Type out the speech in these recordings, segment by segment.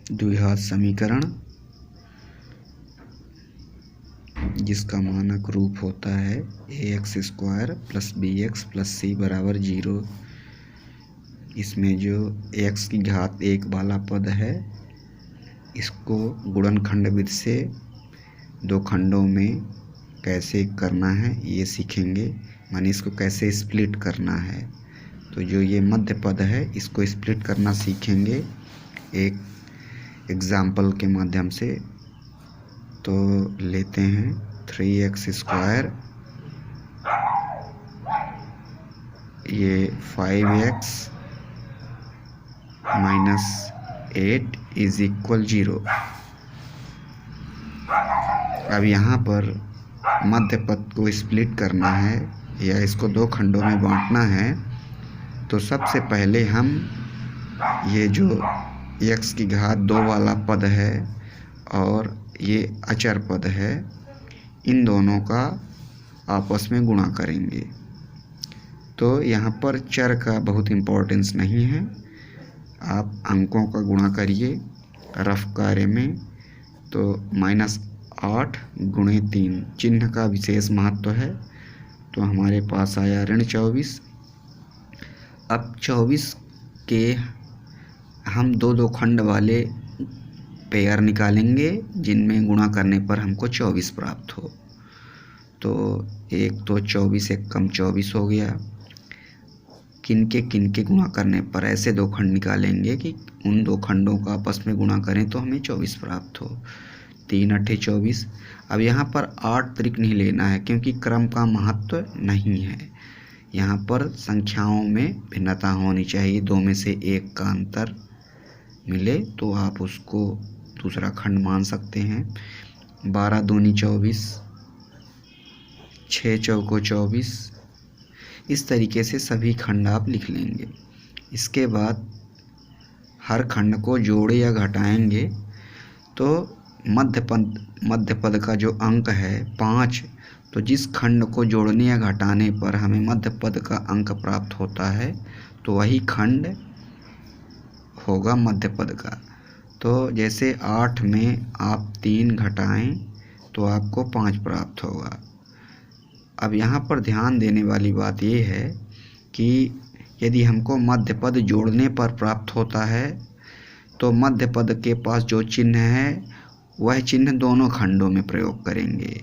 द्विघात समीकरण जिसका मानक रूप होता है ax² plus bx plus c बराबर 0। इसमें जो x की घात 1 वाला पद है इसको गुणनखंड विधि से दो खंडों में कैसे करना है ये सीखेंगे, माने इसको कैसे स्प्लिट करना है। तो जो ये मध्य पद है इसको स्प्लिट करना सीखेंगे एक एग्जाम्पल के माध्यम से। तो लेते हैं 3x², ये 5x माइनस 8 इज इक्वल 0। अब यहाँ पर मध्य पद को स्प्लिट करना है या इसको दो खंडों में बांटना है। तो सबसे पहले हम ये जो x की घात 2 वाला पद है और ये अचर पद है, इन दोनों का आपस में गुणा करेंगे। तो यहाँ पर चर का बहुत इम्पोर्टेंस नहीं है, आप अंकों का गुणा करिए रफ कार्य में। तो -8 गुणे 3 चिन्ह का विशेष महत्व है। तो हमारे पास आया -24। अब 24 के हम दो खंड वाले पेयर निकालेंगे जिनमें गुणा करने पर हमको 24 प्राप्त हो। तो एक तो 24 एक कम 24 हो गया। किनके गुणा करने पर ऐसे दो खंड निकालेंगे कि उन दो खंडों का आपस में गुणा करें तो हमें 24 प्राप्त हो। 3 8 24। अब यहाँ पर 8 त्रिक नहीं लेना है क्योंकि क्रम का महत्व नहीं है। यहाँ पर संख्याओं में भिन्नता होनी चाहिए, दो में से एक का अंतर मिले तो आप उसको दूसरा खंड मान सकते हैं। 12 दूनी 24, 6 चौको 24। इस तरीके से सभी खंड आप लिख लेंगे। इसके बाद हर खंड को जोड़े या घटाएंगे तो मध्य पद का जो अंक है 5, तो जिस खंड को जोड़ने या घटाने पर हमें मध्य पद का अंक प्राप्त होता है तो वही खंड होगा मध्य पद का। तो जैसे 8 में आप 3 घटाएं तो आपको 5 प्राप्त होगा। अब यहाँ पर ध्यान देने वाली बात ये है कि यदि हमको मध्य पद जोड़ने पर प्राप्त होता है तो मध्य पद के पास जो चिन्ह है वह चिन्ह दोनों खंडों में प्रयोग करेंगे,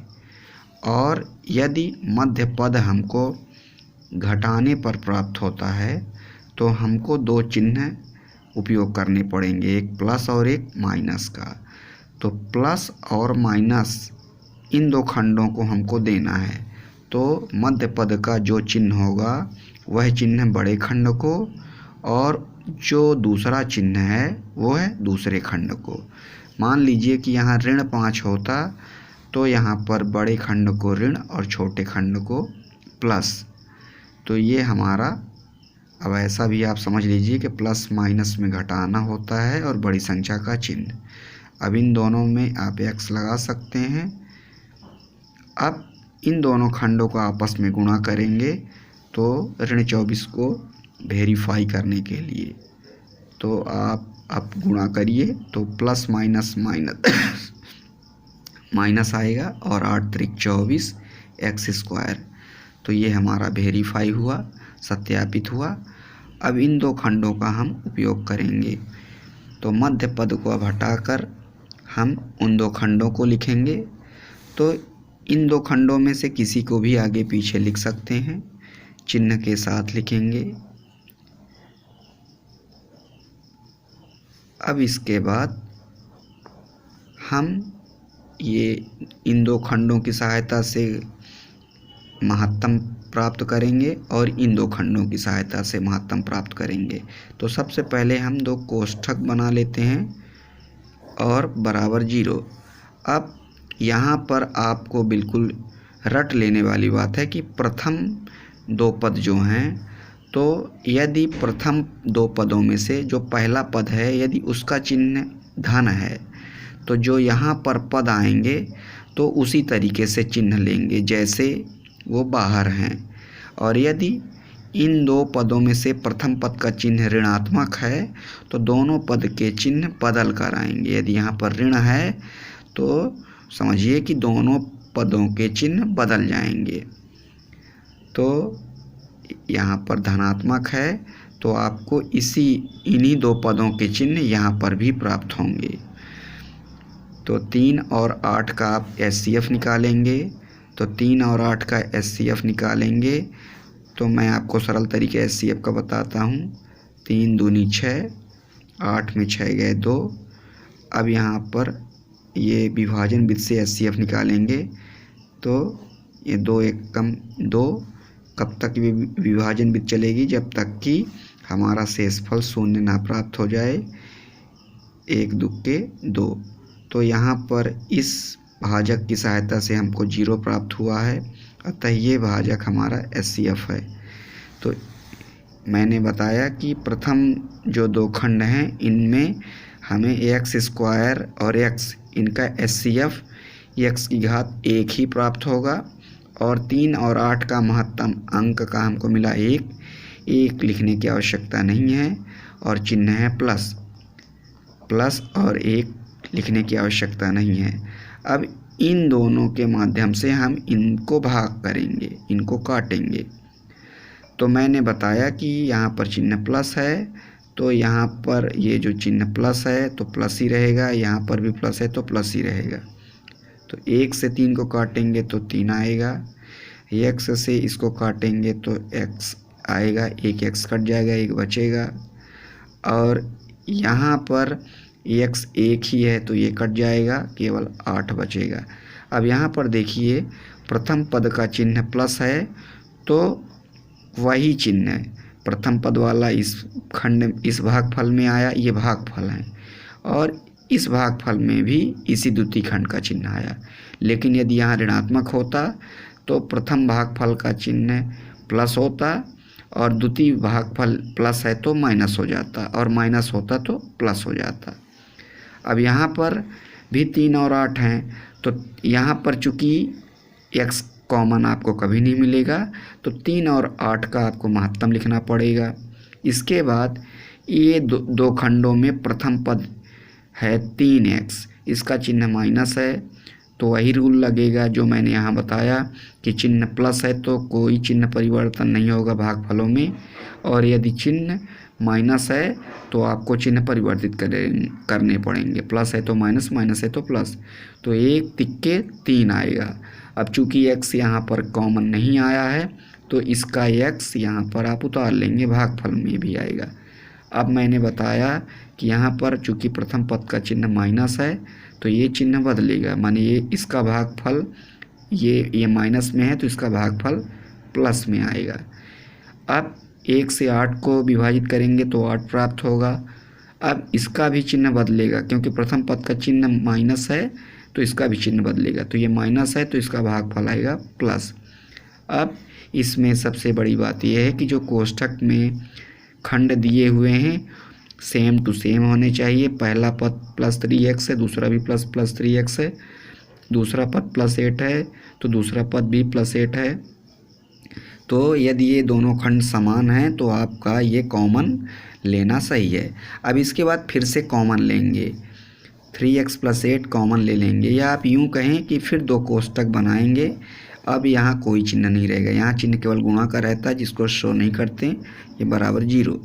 और यदि मध्य पद हमको घटाने पर प्राप्त होता है तो हमको दो चिन्ह उपयोग करने पड़ेंगे, एक प्लस और एक माइनस का। तो प्लस और माइनस इन दो खंडों को हमको देना है। तो मध्य पद का जो चिन्ह होगा वह चिन्ह बड़े खंड को, और जो दूसरा चिन्ह है वो है दूसरे खंड को। मान लीजिए कि यहाँ -5 होता तो यहाँ पर बड़े खंड को ऋण और छोटे खंड को प्लस। तो ये हमारा, अब ऐसा भी आप समझ लीजिए कि प्लस माइनस में घटाना होता है और बड़ी संख्या का चिन्ह। अब इन दोनों में आप x लगा सकते हैं। अब इन दोनों खंडों को आपस में गुणा करेंगे तो -24 को वेरीफाई करने के लिए। तो आप गुणा करिए तो प्लस माइनस माइनस आएगा और 8 त्रिक 24 x²। तो ये हमारा वेरीफाई हुआ, सत्यापित हुआ। अब इन दो खंडों का हम उपयोग करेंगे। तो मध्य पद को अब हटाकर हम उन दो खंडों को लिखेंगे। तो इन दो खंडों में से किसी को भी आगे पीछे लिख सकते हैं, चिन्ह के साथ लिखेंगे। अब इसके बाद हम ये इन दो खंडों की सहायता से महत्तम प्राप्त करेंगे और इन दो खंडों की सहायता से महत्तम प्राप्त करेंगे। तो सबसे पहले हम दो कोष्ठक बना लेते हैं और बराबर 0। अब यहाँ पर आपको बिल्कुल रट लेने वाली बात है कि प्रथम दो पद जो हैं, तो यदि प्रथम दो पदों में से जो पहला पद है यदि उसका चिन्ह धन है तो जो यहाँ पर पद आएंगे तो उसी तरीके से चिन्ह लेंगे जैसे वो बाहर हैं। और यदि इन दो पदों में से प्रथम पद का चिन्ह ऋणात्मक है तो दोनों पद के चिन्ह बदल कर आएंगे। यदि यहाँ पर ऋण है तो समझिए कि दोनों पदों के चिन्ह बदल जाएंगे। तो यहाँ पर धनात्मक है तो आपको इन्हीं दो पदों के चिन्ह यहाँ पर भी प्राप्त होंगे। तो 3 और 8 का आप एचसीएफ निकालेंगे। तो 3 और 8 का एचसीएफ निकालेंगे तो मैं आपको सरल तरीके एचसीएफ का बताता हूँ। 3 दूनी 6, 8 में 6 गए 2। अब यहाँ पर ये विभाजन विधि से एचसीएफ निकालेंगे तो ये 2 1 कम 2। कब तक विभाजन विधि चलेगी? जब तक कि हमारा शेषफल शून्य ना प्राप्त हो जाए। 1 दुक्के 2। तो यहाँ पर इस भाजक की सहायता से हमको 0 प्राप्त हुआ है, अतः ये भाजक हमारा एचसीएफ है। तो मैंने बताया कि प्रथम जो दो खंड हैं इनमें हमें एक्स स्क्वायर और एक्स इनका एचसीएफ एक्स की घात 1 ही प्राप्त होगा। और 3 और 8 का महत्तम अंक का हमको मिला 1 लिखने की आवश्यकता नहीं है और चिन्ह है प्लस और 1 लिखने की आवश्यकता नहीं है। अब इन दोनों के माध्यम से हम इनको भाग करेंगे, इनको काटेंगे। तो मैंने बताया कि यहाँ पर चिन्ह प्लस है तो यहाँ पर ये जो चिन्ह प्लस है तो प्लस ही रहेगा, यहाँ पर भी प्लस है तो प्लस ही रहेगा। तो 1 से 3 को काटेंगे तो 3 आएगा, x से इसको काटेंगे तो x आएगा, 1 x कट जाएगा, 1 बचेगा। और यहाँ पर x 1 ही है तो ये कट जाएगा, केवल 8 बचेगा। अब यहाँ पर देखिए प्रथम पद का चिन्ह प्लस है तो वही चिन्ह है प्रथम पद वाला इस खंड इस भागफल में आया, ये भागफल है, और इस भागफल में भी इसी द्वितीय खंड का चिन्ह आया। लेकिन यदि यहाँ ऋणात्मक होता तो प्रथम भागफल का चिन्ह प्लस होता और द्वितीय भागफल प्लस है तो माइनस हो जाता, और माइनस होता तो प्लस हो जाता। अब यहाँ पर भी 3 और 8 हैं तो यहाँ पर चूँकि x कॉमन आपको कभी नहीं मिलेगा तो 3 और 8 का आपको महत्तम लिखना पड़ेगा। इसके बाद ये दो खंडों में प्रथम पद है 3x, इसका चिन्ह माइनस है तो वही रूल लगेगा जो मैंने यहाँ बताया कि चिन्ह प्लस है तो कोई चिन्ह परिवर्तन नहीं होगा भागफलों में, और यदि चिन्ह माइनस है तो आपको चिन्ह परिवर्तित करने पड़ेंगे। प्लस है तो माइनस, माइनस है तो प्लस, तो 1 तिक्के 3 आएगा। अब चूँकि x यहाँ पर कॉमन नहीं आया है तो इसका x यहाँ पर आप उतार लेंगे, भागफल में भी आएगा। अब मैंने बताया कि यहाँ पर चूँकि प्रथम पद का चिन्ह माइनस है तो ये चिन्ह बदलेगा, माने ये इसका भागफल ये माइनस में है तो इसका भागफल प्लस में आएगा। अब 1 से 8 को विभाजित करेंगे तो 8 प्राप्त होगा। अब इसका भी चिन्ह बदलेगा क्योंकि प्रथम पद का चिन्ह माइनस है तो इसका भी चिन्ह बदलेगा, तो ये माइनस है तो इसका भागफल आएगा प्लस। अब इसमें सबसे बड़ी बात यह है कि जो कोष्ठक में खंड दिए हुए हैं सेम टू सेम होने चाहिए। पहला पद +3x है, दूसरा भी +3x है, दूसरा पद +8 है तो दूसरा पद भी +8 है। तो यदि ये दोनों खंड समान हैं तो आपका ये कॉमन लेना सही है। अब इसके बाद फिर से कॉमन लेंगे, 3x + 8 कॉमन ले लेंगे, या आप यूँ कहें कि फिर 2 कोष्ठक बनाएंगे। अब यहाँ कोई चिन्ह नहीं रहेगा, यहाँ चिन्ह केवल गुणा का रहता है जिसको शो नहीं करते, ये बराबर 0।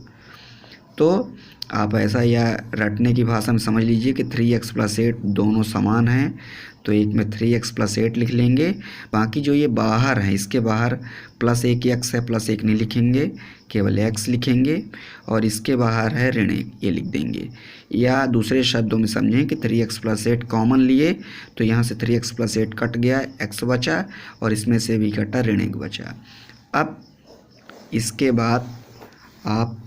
तो आप ऐसा या रटने की भाषा में समझ लीजिए कि 3x + 8 दोनों समान हैं तो एक में 3x + 8 लिख लेंगे। बाकी जो ये बाहर है इसके बाहर +1x है, +1 नहीं लिखेंगे, केवल x लिखेंगे, और इसके बाहर है ऋण 1, ये लिख देंगे। या दूसरे शब्दों में समझें कि 3x + 8 कॉमन लिए तो यहाँ से 3x + 8 कट गया, x बचा, और इसमें से भी कटा, ऋण 1 बचा। अब इसके बाद आप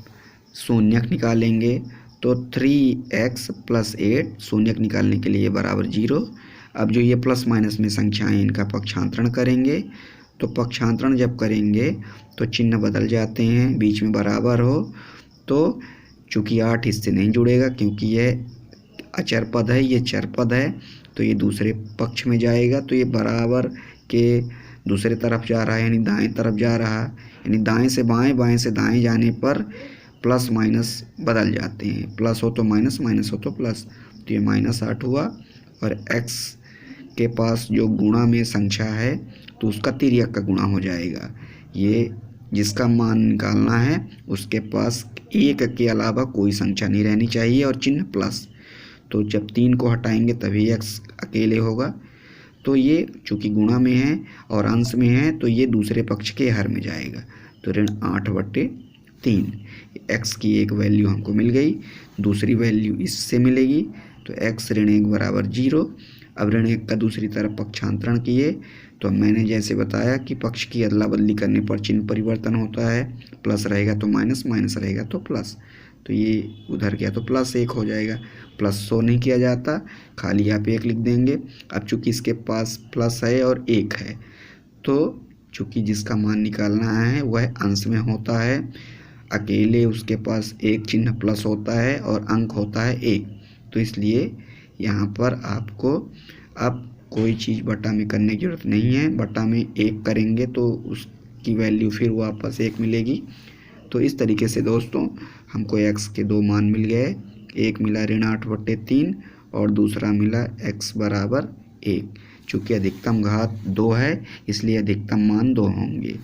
शून्यक निकालेंगे तो 3x + 8 शून्यक निकालने के लिए बराबर 0। अब जो ये प्लस माइनस में संख्याएं इनका पक्षांतरण करेंगे, तो पक्षांतरण जब करेंगे तो चिन्ह बदल जाते हैं, बीच में बराबर हो तो चूँकि 8 इससे नहीं जुड़ेगा क्योंकि यह अचर पद है, ये चर पद है, तो ये दूसरे पक्ष में जाएगा, तो ये बराबर के दूसरे तरफ जा रहा है यानी दाएं तरफ जा रहा है, यानी दाएं से बाएं, बाएं से दाएं जाने पर प्लस माइनस बदल जाते हैं, प्लस हो तो माइनस, माइनस हो तो प्लस। तो ये -8 हुआ और x के पास जो गुणा में संख्या है तो उसका तिर्यक का गुणा हो जाएगा। ये जिसका मान निकालना है उसके पास 1 के अलावा कोई संख्या नहीं रहनी चाहिए और चिन्ह प्लस। तो जब 3 को हटाएंगे तभी x अकेले होगा। तो ये चूँकि गुणा में है और अंश में है तो ये दूसरे पक्ष के हर में जाएगा। तो ऋण 8/3 x की एक वैल्यू हमको मिल गई, दूसरी वैल्यू इससे मिलेगी। तो x ऋण 1 बराबर 0। अब ऋण 1 का दूसरी तरफ पक्षांतरण किए तो मैंने जैसे बताया कि पक्ष की अदला बदली करने पर चिन्ह परिवर्तन होता है, प्लस रहेगा तो माइनस, माइनस रहेगा तो प्लस। तो ये उधर गया तो +1 हो जाएगा। प्लस शो नहीं किया जाता, खाली आप 1 लिख देंगे। अब चूँकि इसके पास प्लस है और 1 है तो चूँकि जिसका मान निकालना है वह अंश में होता है, अकेले उसके पास एक चिन्ह प्लस होता है और अंक होता है 1। तो इसलिए यहाँ पर आपको अब कोई चीज़ बटा में करने की ज़रूरत नहीं है। बटा में 1 करेंगे तो उसकी वैल्यू फिर वापस 1 मिलेगी। तो इस तरीके से दोस्तों हमको x के 2 मान मिल गए, एक मिला ऋण 8/3 और दूसरा मिला x बराबर 1। चूँकि अधिकतम घात 2 है इसलिए अधिकतम मान 2 होंगे।